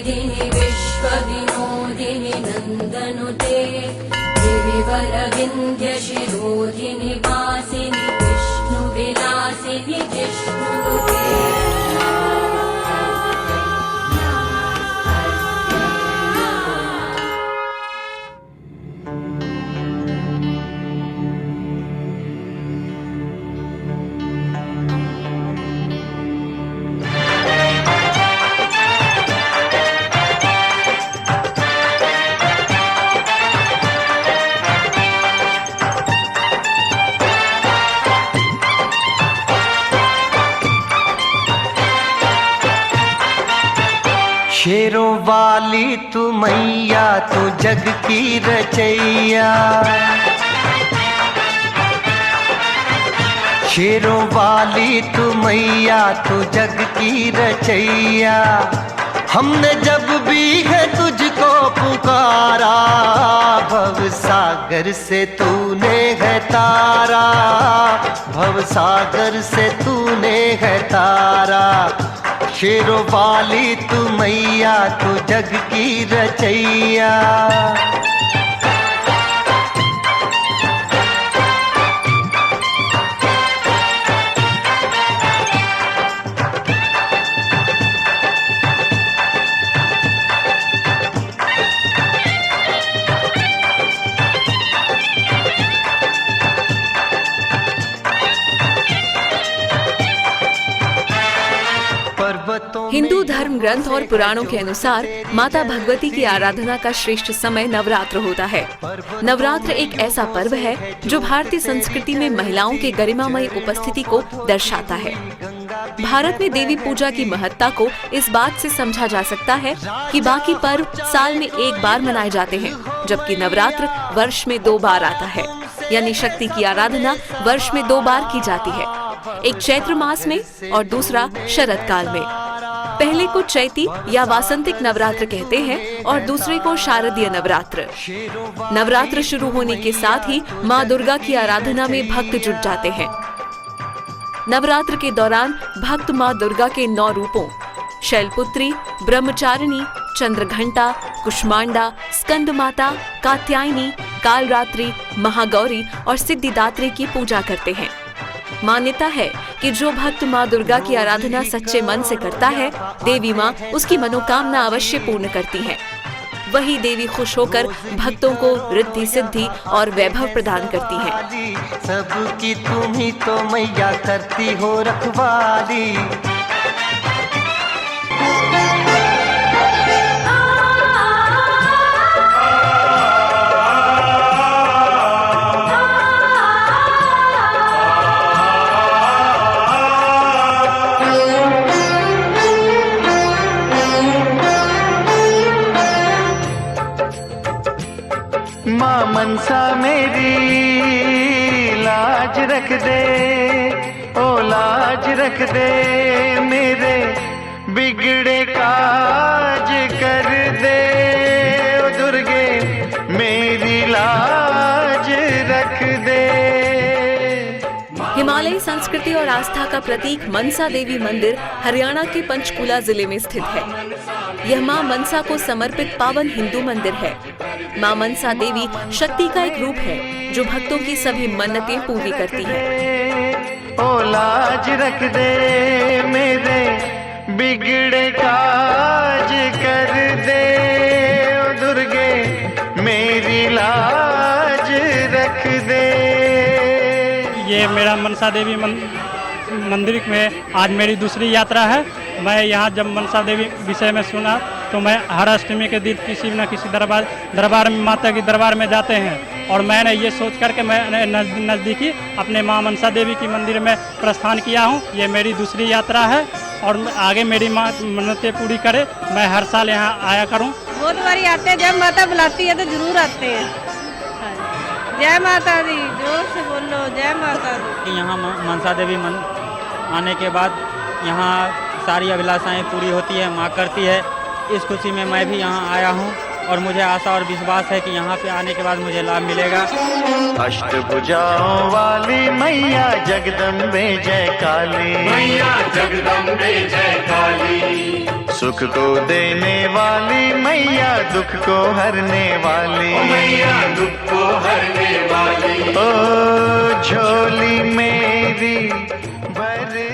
मेदिनि विश्वविनोदिनि नन्दनुते गिरिवरविन्ध्यशिरोधिनि वासिनि विष्णुविलासिनि जिष्णुनुते। शेरों वाली तू मैया तू जग की रचैया, शेरों वाली तू मैया तू जग की रचैया। हमने जब भी है तुझको पुकारा, भव सागर से तूने है तारा, भव सागर से तूने है तारा। शेरों वाली तू मैया तू जग की रचैया। हिंदू धर्म ग्रंथ और पुराणों के अनुसार माता भगवती की आराधना का श्रेष्ठ समय नवरात्र होता है। नवरात्र एक ऐसा पर्व है जो भारतीय संस्कृति में महिलाओं के गरिमामय उपस्थिति को दर्शाता है। भारत में देवी पूजा की महत्ता को इस बात से समझा जा सकता है कि बाकी पर्व साल में एक बार मनाए जाते हैं, जबकि नवरात्र वर्ष में 2 बार आता है। यानी शक्ति की आराधना वर्ष में 2 बार की जाती है, एक चैत्र मास में और दूसरा शरद काल में। पहले को चैती या वासंतिक नवरात्र कहते हैं और दूसरे को शारदीय नवरात्र। नवरात्र शुरू होने के साथ ही माँ दुर्गा की आराधना में भक्त जुट जाते हैं। नवरात्र के दौरान भक्त माँ दुर्गा के 9 रूपों शैलपुत्री, ब्रह्मचारिणी, चंद्रघंटा, कुष्मांडा, स्कंद माता, कात्यायनी, कालरात्रि, महागौरी और सिद्धिदात्री की पूजा करते हैं। मान्यता है कि जो भक्त माँ दुर्गा की आराधना सच्चे मन से करता है, देवी माँ उसकी मनोकामना अवश्य पूर्ण करती हैं। वही देवी खुश होकर भक्तों को रिद्धि सिद्धि और वैभव प्रदान करती हैं। सबकी तुम ही तो मैया करती हो रखवाली। माँ मनसा मेरी लाज रख दे, ओ लाज रख दे, मेरे बिगड़े काज कर दे, ओ दुर्गे मेरी लाज रख दे। हिमालयी संस्कृति और आस्था का प्रतीक मनसा देवी मंदिर हरियाणा के पंचकुला जिले में स्थित है। यह मां मनसा को समर्पित पावन हिंदू मंदिर है। मां मनसा देवी शक्ति का एक रूप है जो भक्तों की सभी मन्नतें पूरी करती है। ओ लाज रख दे, मेरे बिगड़े काज कर दे, ओ दुर्गे मेरी लाज रख दे। ये मेरा मनसा देवी मंदिर में आज मेरी दूसरी यात्रा है। मैं यहाँ जब मनसा देवी विषय में सुना तो मैं हर अष्टमी के दिन किसी न किसी दरबार में माता के दरबार में जाते हैं, और मैंने ये सोच करके मैं नज़दीकी अपने माँ मनसा देवी की मंदिर में प्रस्थान किया हूँ। ये मेरी दूसरी यात्रा है और आगे मेरी माँ मन्नतें पूरी करे, मैं हर साल यहाँ आया करूँ। बहुत बारी आते हैं, जब माता बुलाती है तो जरूर आते हैं। जय माता दी, जोर से बोलो जय माता दी। यहाँ मनसा देवी आने के बाद यहाँ सारी अभिलाषाएं पूरी होती है, माँ करती है। इस खुशी में मैं भी यहाँ आया हूँ और मुझे आशा और विश्वास है कि यहाँ पे आने के बाद मुझे लाभ मिलेगा। अष्टभुजाओं वाली मैया जगदम्बे जय काली, मैया जगदम्बे जय काली। सुख को देने वाली मैया, दुख को हरने वाली मैया, दुख को हरने वाली। ओ झोली मेरी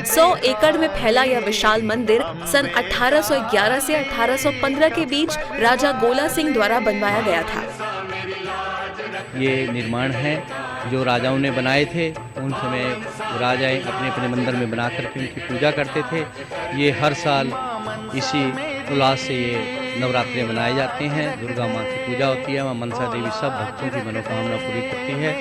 100 एकड़ में फैला यह विशाल मंदिर सन 1811 से 1815 के बीच राजा गोला सिंह द्वारा बनवाया गया था। ये निर्माण है जो राजाओं ने बनाए थे। उन समय राजाएं अपने अपने मंदिर में बना करके उनकी पूजा करते थे। ये हर साल इसी उल्लास से ये नवरात्रे मनाए जाते हैं। दुर्गा माँ की पूजा होती है। माँ मनसा देवी सब भक्तों की मनोकामना पूरी करती है।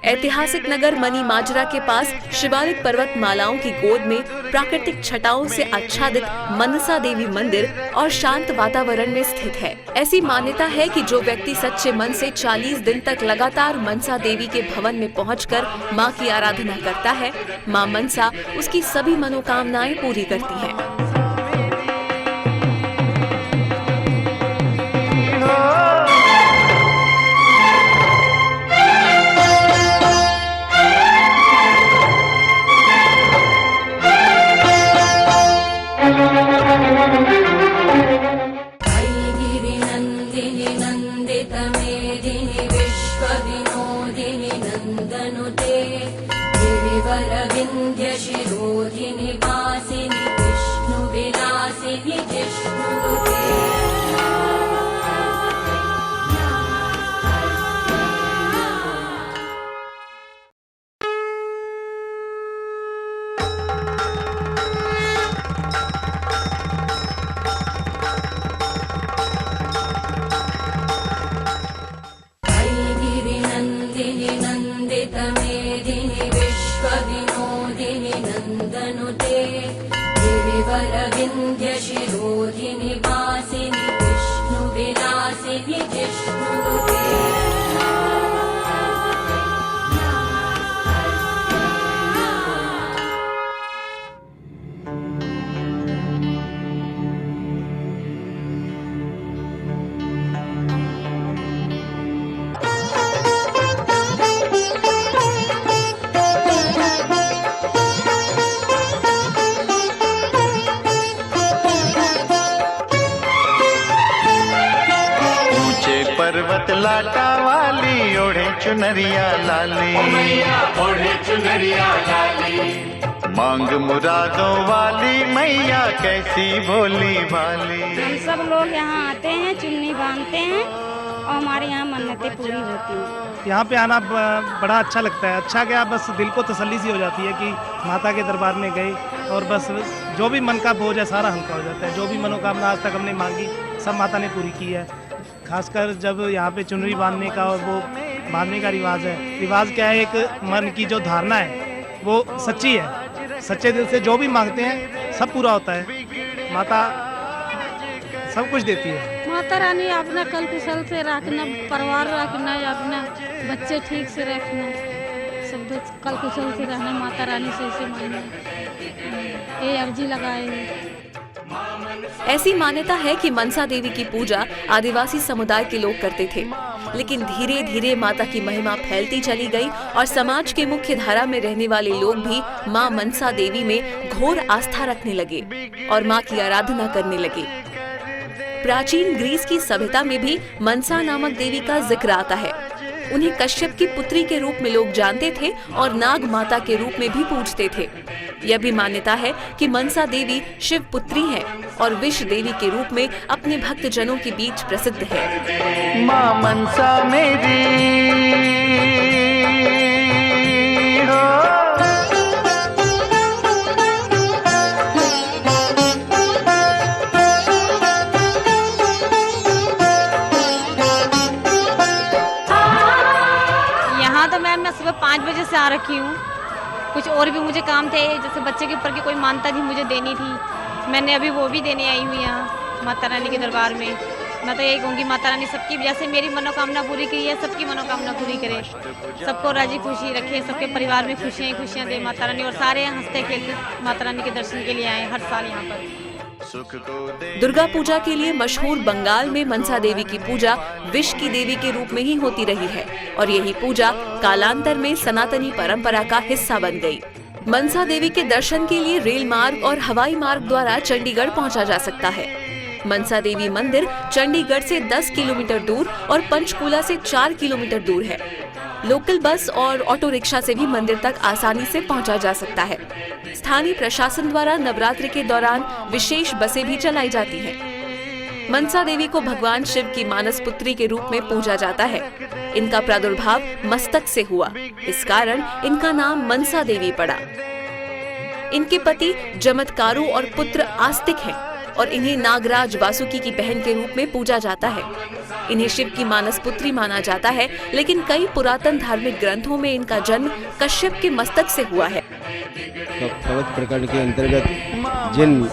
ऐतिहासिक नगर मनी माजरा के पास शिवालिक पर्वत मालाओं की गोद में प्राकृतिक छटाओं से आच्छादित मनसा देवी मंदिर और शांत वातावरण में स्थित है। ऐसी मान्यता है कि जो व्यक्ति सच्चे मन से 40 दिन तक लगातार मनसा देवी के भवन में पहुंचकर मां की आराधना करता है, मां मनसा उसकी सभी मनोकामनाएं पूरी करती है। शिरोधिनि वासिनि विष्णु विलासिनि जिष्णुते। गिरिनन्दिनि नन्दितमेदिनि विश्वविनोदिनि नन्दनुते। गिरिवरविन्ध्यशिरोधिनि वासिनि विष्णु विलासिनि जिष्णुते। पर्वत लाटा वाली ओढ़े चुनरिया लाली मैया, ओढ़े चुनरिया लाली। मांग मुरादों वाली मैया, कैसी भोली भाली। हम सब लोग यहाँ आते हैं, चुन्नी बांधते हैं और हमारे यहाँ मन्नतें पूरी होती हैं। यहाँ पे आना बड़ा अच्छा लगता है। अच्छा क्या, बस दिल को तसल्ली सी हो जाती है कि माता के दरबार में गए और बस जो भी मन का बोझ है सारा हल्का हो जाता है। जो भी मनोकामना आज तक हमने मांगी सब माता ने पूरी की है। खासकर जब यहाँ पे चुनरी बांधने का और वो बांधने का रिवाज है। रिवाज क्या है, एक मन की जो धारणा है वो सच्ची है। सच्चे दिल से जो भी मांगते हैं सब पूरा होता है। माता सब कुछ देती है। माता रानी अपना कल कुशल से रखना, परिवार रखना, अपना बच्चे ठीक से रखना, सब कल कुशल से रहना। माता रानी से इसे मांगना, ये अर्जी लगाए। ऐसी मान्यता है कि मनसा देवी की पूजा आदिवासी समुदाय के लोग करते थे, लेकिन धीरे धीरे माता की महिमा फैलती चली गई और समाज के मुख्य धारा में रहने वाले लोग भी मां मनसा देवी में घोर आस्था रखने लगे और मां की आराधना करने लगे। प्राचीन ग्रीस की सभ्यता में भी मनसा नामक देवी का जिक्र आता है। उन्हें कश्यप की पुत्री के रूप में लोग जानते थे और नाग माता के रूप में भी पूजते थे। यह भी मान्यता है कि मनसा देवी शिव पुत्री हैं और विष देवी के रूप में अपने भक्त जनों के बीच प्रसिद्ध है। मां मनसा मेरी हो। यहाँ तो मैं सुबह 5 बजे से आ रखी हूँ। कुछ और भी मुझे काम थे, जैसे बच्चे के ऊपर की कोई मानता थी मुझे देनी थी, मैंने अभी वो भी देने आई हूँ यहाँ माता रानी के दरबार में। मैं तो यही कहूँगी माता रानी सबकी जैसे मेरी मनोकामना पूरी की है, सबकी मनोकामना पूरी करे, सबको राजी खुशी रखे, सबके परिवार में खुशियाँ खुशियाँ दे माता रानी। और सारे हंसते खेलते माता रानी के दर्शन के लिए आए हर साल यहाँ पर। दुर्गा पूजा के लिए मशहूर बंगाल में मनसा देवी की पूजा विष की देवी के रूप में ही होती रही है और यही पूजा कालांतर में सनातनी परंपरा का हिस्सा बन गई। मनसा देवी के दर्शन के लिए रेल मार्ग और हवाई मार्ग द्वारा चंडीगढ़ पहुंचा जा सकता है। मनसा देवी मंदिर चंडीगढ़ से 10 किलोमीटर दूर और पंचकूला से 4 किलोमीटर दूर है। लोकल बस और ऑटो रिक्शा से भी मंदिर तक आसानी से पहुंचा जा सकता है। स्थानीय प्रशासन द्वारा नवरात्रि के दौरान विशेष बसें भी चलाई जाती हैं। मनसा देवी को भगवान शिव की मानस पुत्री के रूप में पूजा जाता है। इनका प्रादुर्भाव मस्तक से हुआ, इस कारण इनका नाम मनसा देवी पड़ा। इनके पति जमत्कारु और पुत्र आस्तिक हैं और इन्हें नागराज वासुकी की बहन के रूप में पूजा जाता है। इन्हें शिव की मानस पुत्री माना जाता है, लेकिन कई पुरातन धार्मिक ग्रंथों में इनका जन्म कश्यप के मस्तक से हुआ है। भगवत प्रकरण के अंतर्गत जिन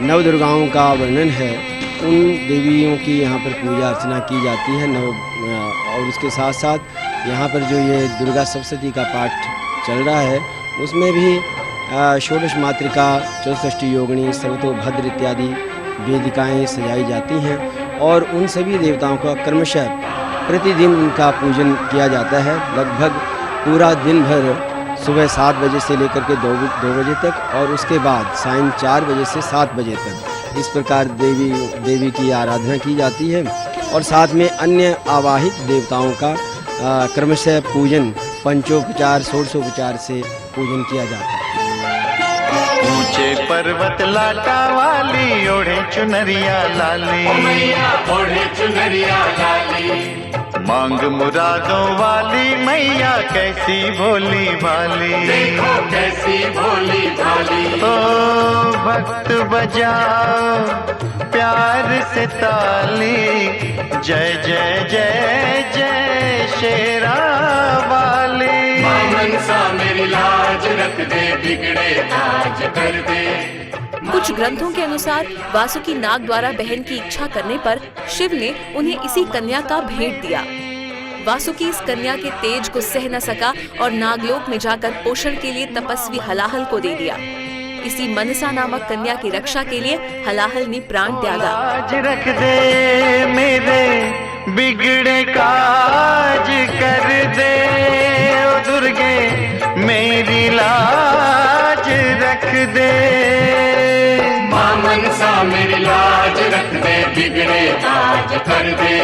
नव दुर्गाओं का वर्णन है, उन देवियों की यहाँ पर पूजा अर्चना की जाती है। और उसके साथ साथ यहाँ पर जो ये दुर्गा सप्तशती का पाठ चल रहा है, उसमें भी षोडश मातृका, चतुष्टि योगिनी, सर्वतोभद्र इत्यादि वेदिकाएं सजाई जाती हैं और उन सभी देवताओं का क्रमशः प्रतिदिन उनका पूजन किया जाता है। लगभग पूरा दिन भर सुबह 7 बजे से लेकर के 2 बजे तक और उसके बाद सायं 4 बजे से 7 बजे तक इस प्रकार देवी की आराधना की जाती है। और साथ में अन्य आवाहित देवताओं का क्रमशः पूजन पंचोपचार षोडशोपचार से पूजन किया जाता है। ऊंचे पर्वत लाटा वाली ओढ़े चुनरिया लाली, ओढ़े चुनरिया लाली, मांग मुरादों वाली मैया कैसी भोली भाली, देखो कैसी भोली भाली। ओ भक्त बजाओ प्यार से ताली, जय जय जय जय शेरा वाली। मनसा मेरी लाज रख दे, बिगड़े आज कर दे। कुछ ग्रंथों के अनुसार वासुकी नाग द्वारा बहन की इच्छा करने पर शिव ने उन्हें इसी कन्या का भेंट दिया। वासुकी इस कन्या के तेज को सह न सका और नागलोक में जाकर पोषण के लिए तपस्वी हलाहल को दे दिया। इसी मनसा नामक कन्या की रक्षा के लिए हलाहल ने प्राण त्यागा। आज रख दे मेरे बिगड़े काज कर दे, ओ दुर्गे मेरी लाज रख दे। मां मनसा मेरी लाज रख दे, बिगड़े काज कर दे।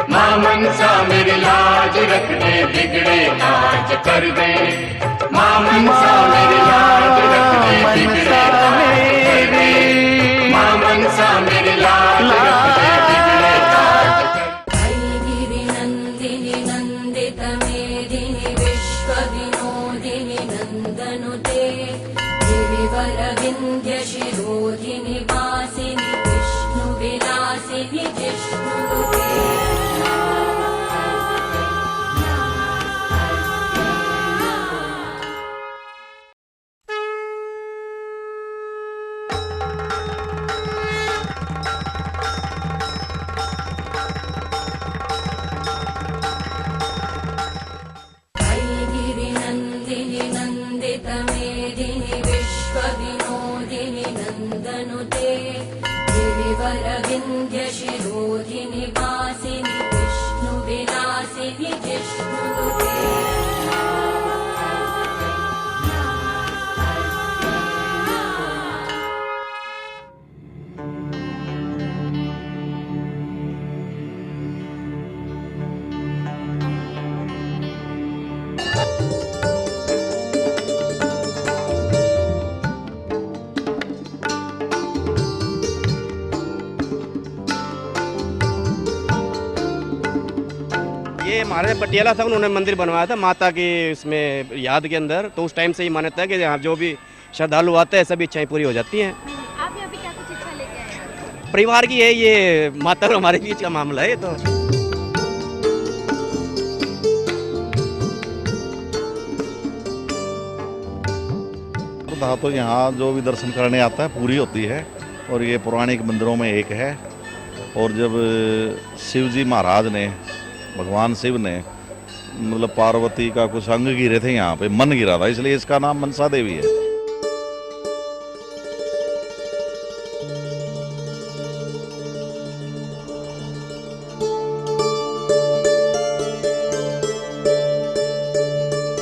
मां मनसा मेरी लाज रख दे, बिगड़े काज कर दे। मां मनसा मेरी लाज रख दे, बिगड़े काज कर दे। मां मनसा मेरी लाज रख दे, बिगड़े काज कर दे। गिरिनन्दिनि नन्दितमेदिनि विश्वविनोदिनि नन्दनुते, गिरिवरविन्ध्यशिरोधिनि वासिनि विष्णुविलासिनि जिष्णुनुते। गिरिनन्दिनि नन्दितमेदिनि विश्वविनोदिनि नन्दनुते, गिरिवरविन्ध्यशिरोधिनि वासिनि विष्णुविलासिनि जिष्णुनुते। ये महाराज पटियाला था, उन्होंने मंदिर बनवाया था माता की इसमें याद के अंदर। तो उस टाइम से ही मान्यता है कि यहाँ जो भी श्रद्धालु आते हैं सभी इच्छाएं पूरी हो जाती हैं। आप यहाँ पे क्या कुछ इच्छा लेके आए हैं? परिवार की है ये, माता और हमारे बीच का मामला है। तो तो यहाँ जो भी दर्शन करने आता है पूरी होती है और ये पौराणिक मंदिरों में एक है। और जब शिव जी महाराज ने, भगवान शिव ने मतलब पार्वती का कुछ अंग गिरे थे यहाँ पे, मन गिरा था, इसलिए इसका नाम मनसा देवी है।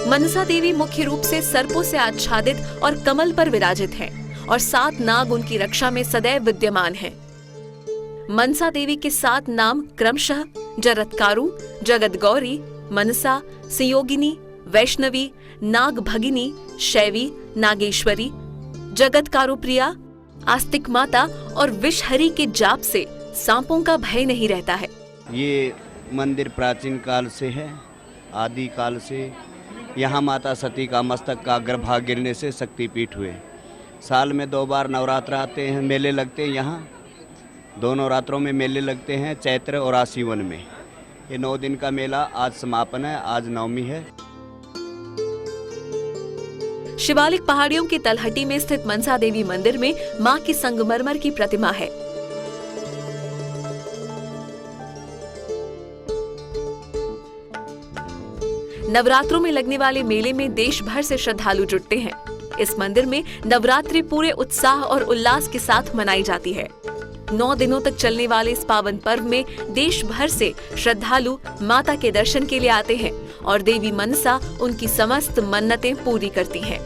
मनसा देवी मुख्य रूप से सर्पों से आच्छादित और कमल पर विराजित हैं और 7 नाग उनकी रक्षा में सदैव विद्यमान हैं। मनसा देवी के 7 नाम क्रमशः जरत्कारु, जगत गौरी, मनसा, संयोगिनी, वैष्णवी, नाग भगिनी, शैवी, नागेश्वरी, जगत कारुप्रिया, आस्तिक माता और विषहरी के जाप से सांपों का भय नहीं रहता है। ये मंदिर प्राचीन काल से है, आदि काल से। यहाँ माता सती का मस्तक का अग्रभाग गिरने से शक्तिपीठ हुए। साल में 2 बार नवरात्र आते हैं, मेले लगते हैं। यहाँ 2 नवरात्रों में मेले लगते हैं, चैत्र और आसीवन में। ये 9 दिन का मेला आज समापन है, आज नवमी है। शिवालिक पहाड़ियों की तलहटी में स्थित मनसा देवी मंदिर में मां की संगमरमर की प्रतिमा है। नवरात्रों में लगने वाले मेले में देश भर से श्रद्धालु जुटते हैं। इस मंदिर में नवरात्रि पूरे उत्साह और उल्लास के साथ मनाई जाती है। 9 दिनों तक चलने वाले इस पावन पर्व में देश भर से श्रद्धालु माता के दर्शन के लिए आते हैं और देवी मनसा उनकी समस्त मन्नतें पूरी करती हैं।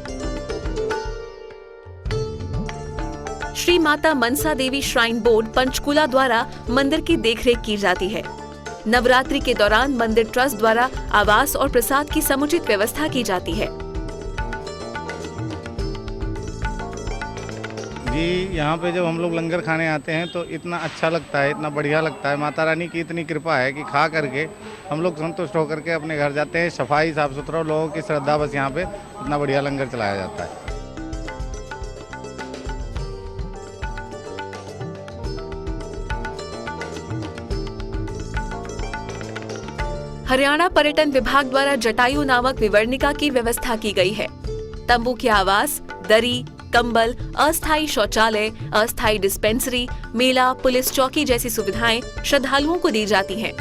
श्री माता मनसा देवी श्राइन बोर्ड पंचकुला द्वारा मंदिर की देखरेख की जाती है। नवरात्रि के दौरान मंदिर ट्रस्ट द्वारा आवास और प्रसाद की समुचित व्यवस्था की जाती है। जी, यहाँ पे जब हम लोग लंगर खाने आते हैं तो इतना अच्छा लगता है, इतना बढ़िया लगता है। माता रानी की इतनी कृपा है कि खा करके हम लोग संतुष्ट होकर के अपने घर जाते हैं। सफाई साफ सुथरा, लोगों की श्रद्धा, बस यहाँ पे इतना बढ़िया लंगर चलाया जाता है। हरियाणा पर्यटन विभाग द्वारा जटायु नामक विवरणिका की व्यवस्था की गई है। तंबू के आवास, दरी, कंबल, अस्थायी शौचालय, अस्थायी डिस्पेंसरी, मेला, पुलिस चौकी जैसी सुविधाएं श्रद्धालुओं को दी जाती हैं।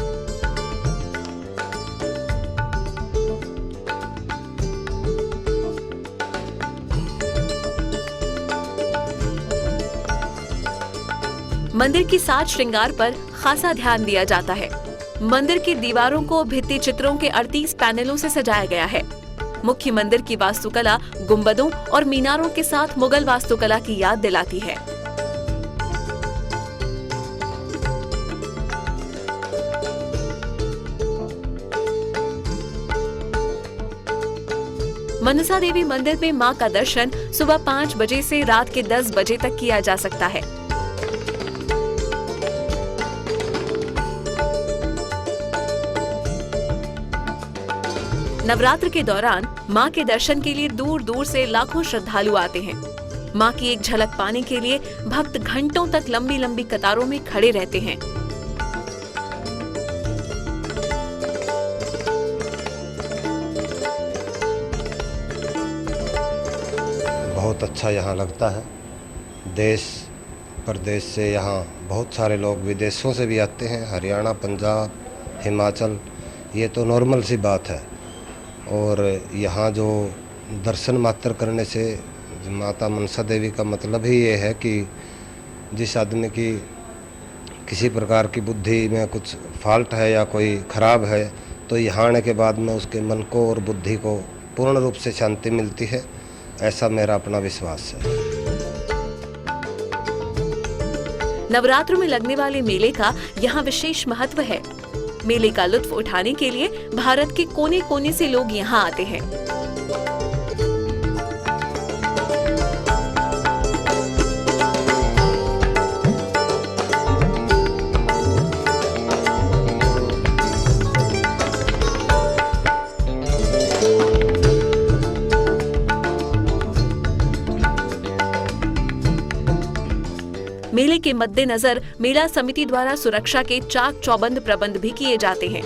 मंदिर की साज श्रृंगार पर खासा ध्यान दिया जाता है। मंदिर की दीवारों को भित्ति चित्रों के 38 पैनलों से सजाया गया है। मुख्य मंदिर की वास्तुकला गुंबदों और मीनारों के साथ मुगल वास्तुकला की याद दिलाती है। मनसा देवी मंदिर में मां का दर्शन सुबह 5 बजे से रात के 10 बजे तक किया जा सकता है। नवरात्र के दौरान मां के दर्शन के लिए दूर दूर से लाखों श्रद्धालु आते हैं। मां की एक झलक पाने के लिए भक्त घंटों तक लंबी लंबी कतारों में खड़े रहते हैं। बहुत अच्छा यहाँ लगता है। देश प्रदेश से यहाँ बहुत सारे लोग विदेशों से भी आते हैं। हरियाणा, पंजाब, हिमाचल, ये तो नॉर्मल सी बात है। और यहाँ जो दर्शन मात्र करने से माता मनसा देवी का मतलब ही ये है कि जिस आदमी की किसी प्रकार की बुद्धि में कुछ फॉल्ट है या कोई खराब है, तो यहाँ आने के बाद में उसके मन को और बुद्धि को पूर्ण रूप से शांति मिलती है। ऐसा मेरा अपना विश्वास है। नवरात्र में लगने वाले मेले का यहाँ विशेष महत्व है। मेले का लुत्फ उठाने के लिए भारत के कोने कोने से लोग यहाँ आते हैं। मेले के मद्देनजर मेला समिति द्वारा सुरक्षा के चाक चौबंद प्रबंध भी किए जाते हैं।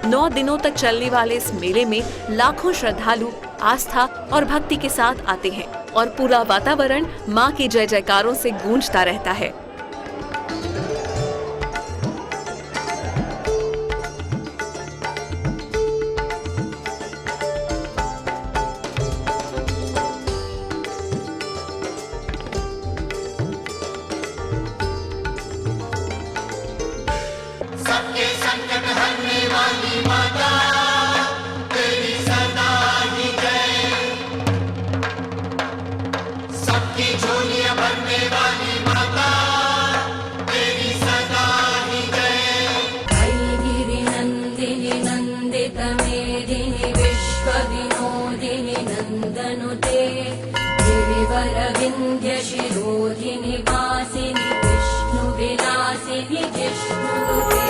नौ दिनों तक चलने वाले इस मेले में लाखों श्रद्धालु आस्था और भक्ति के साथ आते हैं और पूरा वातावरण मां के जय जयकारों से गूंजता रहता है। अरविन्द्यशिरोधिनि वासिनि विष्णुविलासिनि जिष्णुनुते